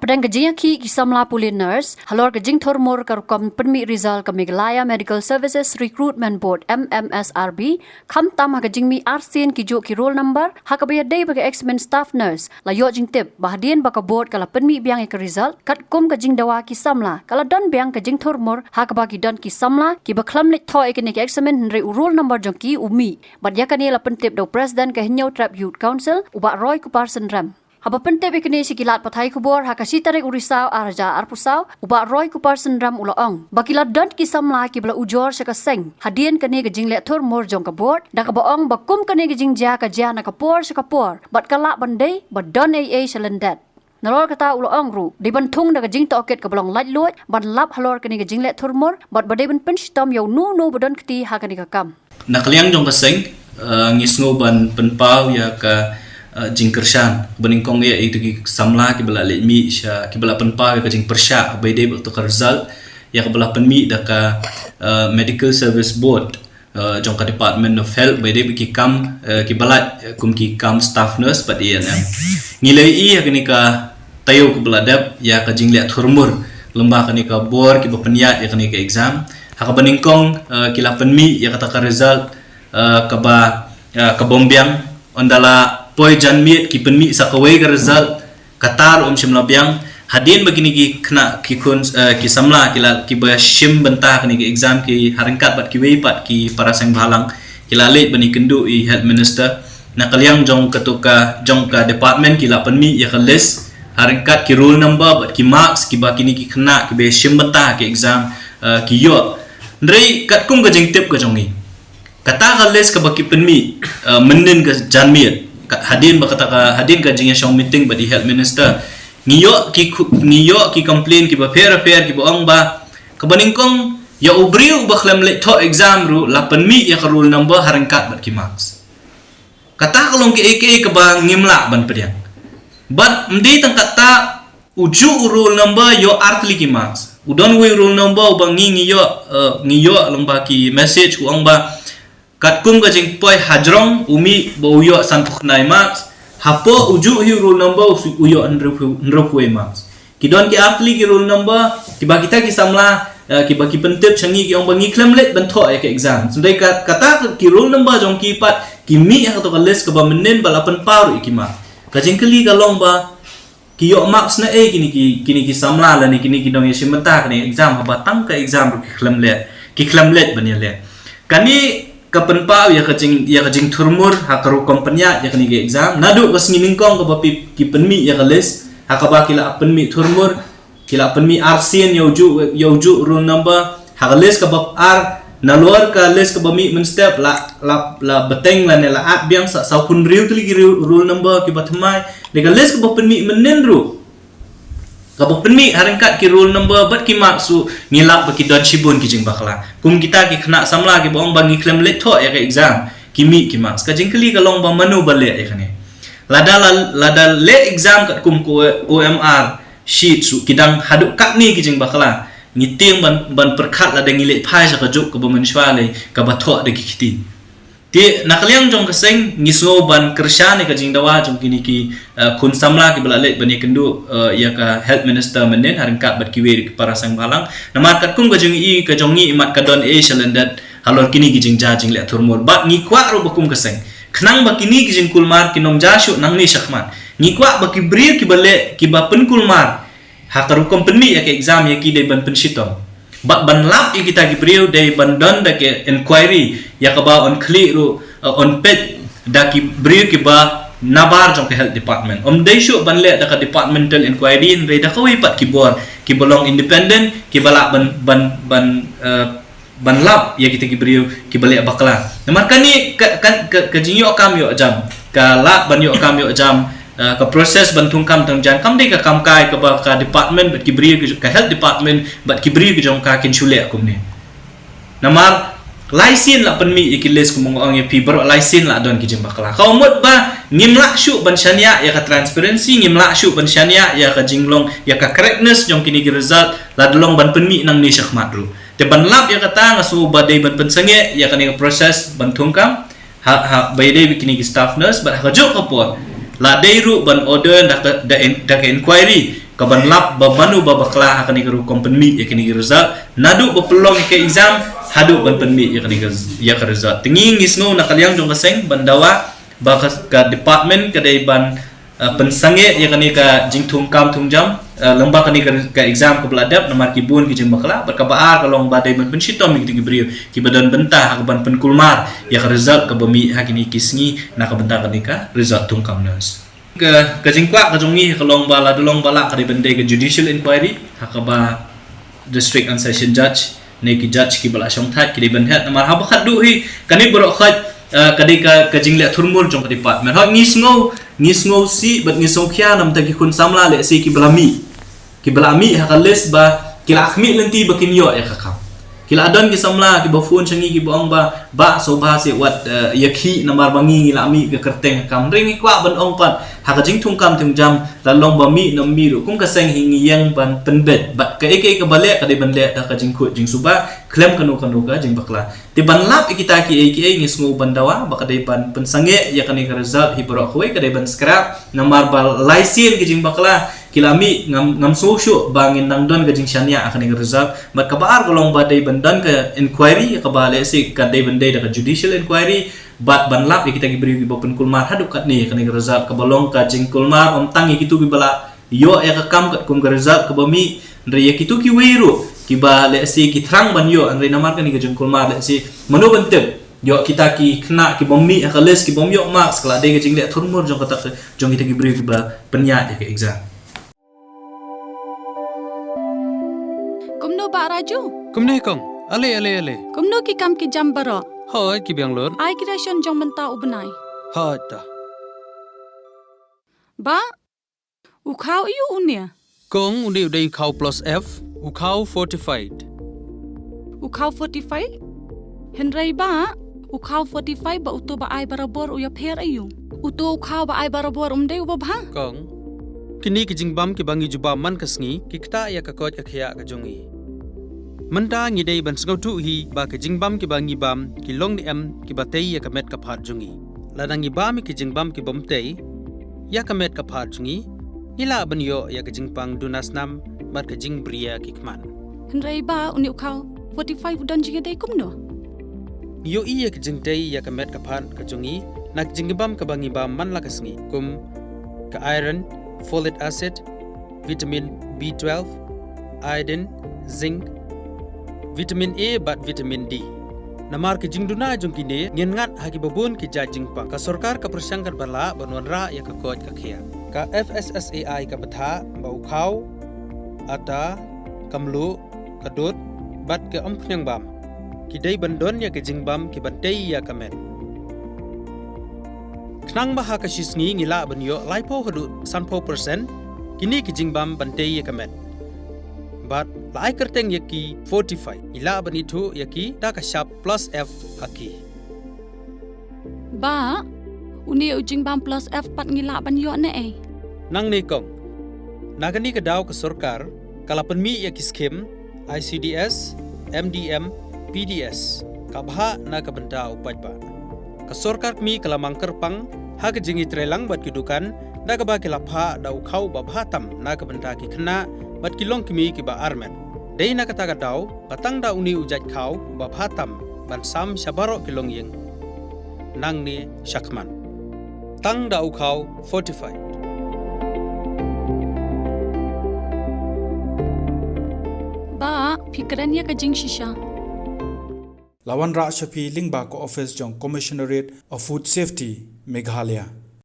Padang gajing ki kisamla puli nurse, halor gajing thormor karukom permi result ke Meghalaya Medical Services Recruitment Board MMSRB, kam tam ha gajing mi arsin ki juk ki roll number, ha kabaya day bagi ex-men staff nurse, la yo jing tip, bahadien baka board kala permi biang ke result, kat kum gajing dawa kisamla, kala don biang gajing thormor, ha kabagi don kisamla, ki baklam lik thoi ke nek ex-men henry roll number jong ki umi, bad yakani la pentip do president ke Hinyau Trap Youth Council, ubak roy ku parsen ram. Haba pentep ikini sikilat pathai kubor hakasi tarik urisau arja arpusau uba roy ku parsen ram ulaong bakila dant kisamla ki bla ujor saka seng hadien kane gajing le thor mor jong ka bor da ka baong bakum kane gajing ja ka ja na ka por saka por bat kala bandai bat don a salendat nalor kata ulaong ru di bantung da gajing toket ka blong lat luat ban lap halor kane gajing le thor mor bat badai ban penstom yo no badon kti hakani ka kam nakliang jong ka seng ngisngo ban penpau ya ka jing kershan bening kong ya itu ki samla ki bala le mi sha ki bala penpa ka jing persha by day to ka result ya ka bala penmi da ka medical service board jong ka department of health by day ki kam ki bala kum ki kam staff nurse pat ya ngilai ya ka ni ka tayo ka bala dap ya ka jing le thurmur lembah ka ni ka bor ki bapeniat ya ka ni ka exam ha ka bening kong ki la penmi ya ka ta ka result ka ba ka bombyang ondala poi janmiet ki penmi sakawai ka result katar shimla biang hadin begini ki kena ki kun ki samla ki ba shim bentah ni ki exam ki haringkat bat ki wei pat ki parasang balang ki lale bani kendu I health minister na kaliang jong ketuka jong ka department ki la penmi ya ka list haringkat ki roll number bat ki marks ki ba kini ki kena ki be shim bentah ki exam ki yo ndrei kat kum ka jing tip ka jongi kata ka list ka ba ki penmi menin ka janmiet hadin bakata ka hadin ka jing shong meeting badi health minister ngiyo ki complain ki ba fair ki boong ba kabaning kong ya ubriu baklam le to exam ru la penmi ya ka rule number harangkat bat ki marks kata kalong ki aka ka ba ngimla ban pediang but mdi tang kata uju rule number yo artli ki marks udon we rule number ba ngiyo lomba ki message uang ba kat kum ka jing poi hajrong umi bo uyo santuk nai max hapo uju hi rule number uyo andropwe max kidon ki apli ki rule number ki ba kita ki samla ki ba ki pentep changi ki ong bangi claim let ban tho ke exam sundai kata ki rule number jong ki pat ki mi ha to ka list ka ba menen balapan paru ikima ka jing kali ka long ba ki yo max na kini ki samla la ni kini ki dong yeshimata ka ni exam ba tang ka exam ki claim let ban le kani kapenpau ya kajing thurmur hakaru kompanya ya kani ke exam nadu ka snginingkong ka bapi ki penmi ya ka list hakaba kila penmi thurmur kila penmi arsian yauju rule number haka list ka bap ar nalor ka list ka bami men step la beteng la ne la at biang sa kun riu tli rule number ki bathmai de ka list ka bap penmi menen ru ka bap penmi harangkat ki rule number bat ki maksu ngilap baki don shibun ki jing bakla kum kita ki kena samla ki bong bangi claim let tho ya ka exam ki mi ki marks ka jing kali ka long ba manu bale ya kane lada let exam kat kum ko OMR sheet su kidang haduk kat ni ki jing bakla ngiting ban perkhat lada ngile phai sa ka juk ka bamen shwale ka ba tho de ki kiti ti nakaliang jong kaseng ngiso ban kershane ka jing dawa jong kini ki kun samla ki balale bani kendu ya ka health minister menen harangkat bat ki we para sang balang namat kat kum ka jong ka jongi imat ka don salendat halor kini ki jing jing le thurmur bat ngi kwa ro bakum kaseng khnang ba kini ki jing kulmar kinom jashu nang ni shakman ngi kwa ba ki brir ki bale ki ba pen kulmar hakaru company ya ka exam ya ki de ban pensitom ban lap kita gibriu dari bandon da ke inquiry ya ka ba on click ru on page da ki briu ki ba nabar jong ke health department dai shu ban le da ka departmental inquiry in re da ka wi pat ki bor ki bolong independent ki bala ban lap ya kita gibriu ki bale bakla namarkan ni kan ke jinyo kam yo jam ka lap ban yo kam yo jam ka proses bantung kam tang jan kam de ka kam kai ka department bat kibri ka health department bat kibri ki jong ka kin chule akum ni namar laisin la penmi ikiles kumong ong ye fiber laisin la don ki jing bakla ka umut ba ngimla shu ban shania ya ka transparency ngimla shu ban shania ya ka jinglong ya ka correctness jong kini ki result la dolong ban penmi nang ni syakmat ru te ban lap ya kata ngasu badai ban pensange ya ka ni proses bantung kam ha bayde kini ki staff nurse bat ha jok kapor la deiru ban order da inquiry kaban lap babanu babakla hakani garu kompenmi yakini result nadu bapelong ke exam hadu ban penmi yakini ya ka result tingi ngisno nakalyang jong kaseng bandawa ba ka department kadai ban pensange yakini ka jingthum kam thungjam lomba kani ka exam ko beladap namar kibun ki jing bakla berkabar kalong badai ban penshitom ki brio ki badan bentah ban penkulmar ya ka result ka bami hakini kisngi na ka bentah kani ka result tungkam nas ke jingkwa ka jongi kalong bala dolong bala ka bende ke judicial inquiry hakaba district and session judge ne ki judge ki bala shong that ki ban het namar ha bakhat du hi kani bro khat kadai ka jingle thurmur jong ka department ha ngisngo si bat ngisong khia nam ta ki kun samla le si ki balami hakales ba kila akhmi lenti bakin yo ya kakam kila adon ki samla ki ba phone changi ki bong ba so ba se wat yakhi namar bangi ngila mi ke kerteng kam ring kwa ban ong pat haka jing thung kam thung jam lalong ba mi nam mi ru kum ka seng hingi yang ban penbet bat ka eke ka bale ka de ban le da ka jing khut jing suba klem kanu ka jing bakla ti ban lap ikita ki eke ngisngo bandawa ba ka de ban pensange ya kani ka result hi bro khoi ka de ban scrap namar ba laisin ki jing bakla kilami ngam sosyo bangin nang don gajing syania akan ing result mat kabar golong badai bandan ke inquiry ka bale si ka dai bandai da judicial inquiry bat ban lap kita gibri gi bopen kulmar hadu kat ni akan ing result ka balong ka jing kulmar om tangi gitu bi bala yo ya ka kam kat kum result ka bami ndre ya kitu ki weiru ki ba le si ki thrang ban yo andre namar kan ni jing kulmar le si manu bentep yo kita ki kena ki bommi akales ki bom yo marks kala de gajing le thurmur jong kata jong kita gibri gi ba penya ya ke exam Kumno ba Raju? Kumne kong, ale. Kumno ki kam ki jam baro. Hoi ki biang lor. Ai creation jong menta ubnai. Hoi ta. Ba ukau iu unia. Kong undi udai ukau plus F, ukau fortified. Ukau 45? Henry ba ukau 45 ba uto ba ai barabor uya pher ayu. Uto ukau ba ai barabor umde ubabha. Kong kini ki jingbam ki bangi juba man kasngi ki kta ya ka kot ka khia ka jongi. Menta ngi dei ban sngau tu hi ba ki jingbam ki bangi bam ki long ni em ki batei ya ka met ka phat jongi. Ladangi bam ki jingbam ki bom tei ya ka met ka phat jongi. Ila ban yo ya ka jingpang dunas nam mat ka jing bria ki kman. Henry ba uni ukau 45 udan jiga dei kumno. Yo i ya ka jing tei ya ka met ka phat ka jongi nak jingbam ka bangi bam man la kasngi kum ka iron, folic acid, vitamin B12, iodine, zinc, vitamin A bat vitamin D. Namar ke jingduna jong kini ngin ngat haki babun ki ja jingpa ka sarkar ka persangkat bala banwanra ya ka kot ka khia. Ka FSSAI ka batha ba ukhau ata kamlu kadut bat ke omkhnyang bam. Ki dei bandon ya ke jingbam ki batei ya kamen. Knang baha ka shisngi ngila banyo laipo hadu 100% kini ki jingbam bantei ya kamet. But lai kerteng yaki 45 ila banitu yaki da ka sharp plus F haki. Ba uni jingbam plus F pat ngila banyo ne eh. Nang ni kong nagani ka daw ka sarkar kala penmi yaki skim ICDS, MDM, PDS kabha na ka benta upajba. Ka sarkar mi kala mangker pang ha ka jingi trelang bat kidukan da ka ba ki lapha da ukhau ba bhatam na ka benta ki khna bat kilong kimi ki ba armen dei na kata ka daw batang da uni ujat khau ba bhatam ban sam shabaro kilong yeng nang ni shakman tang da ukhau 45 Ba fikran ya ka jing shisha. Lawan Ra Shafi Lingba ko office jong Commissionerate of Food Safety Meghalaya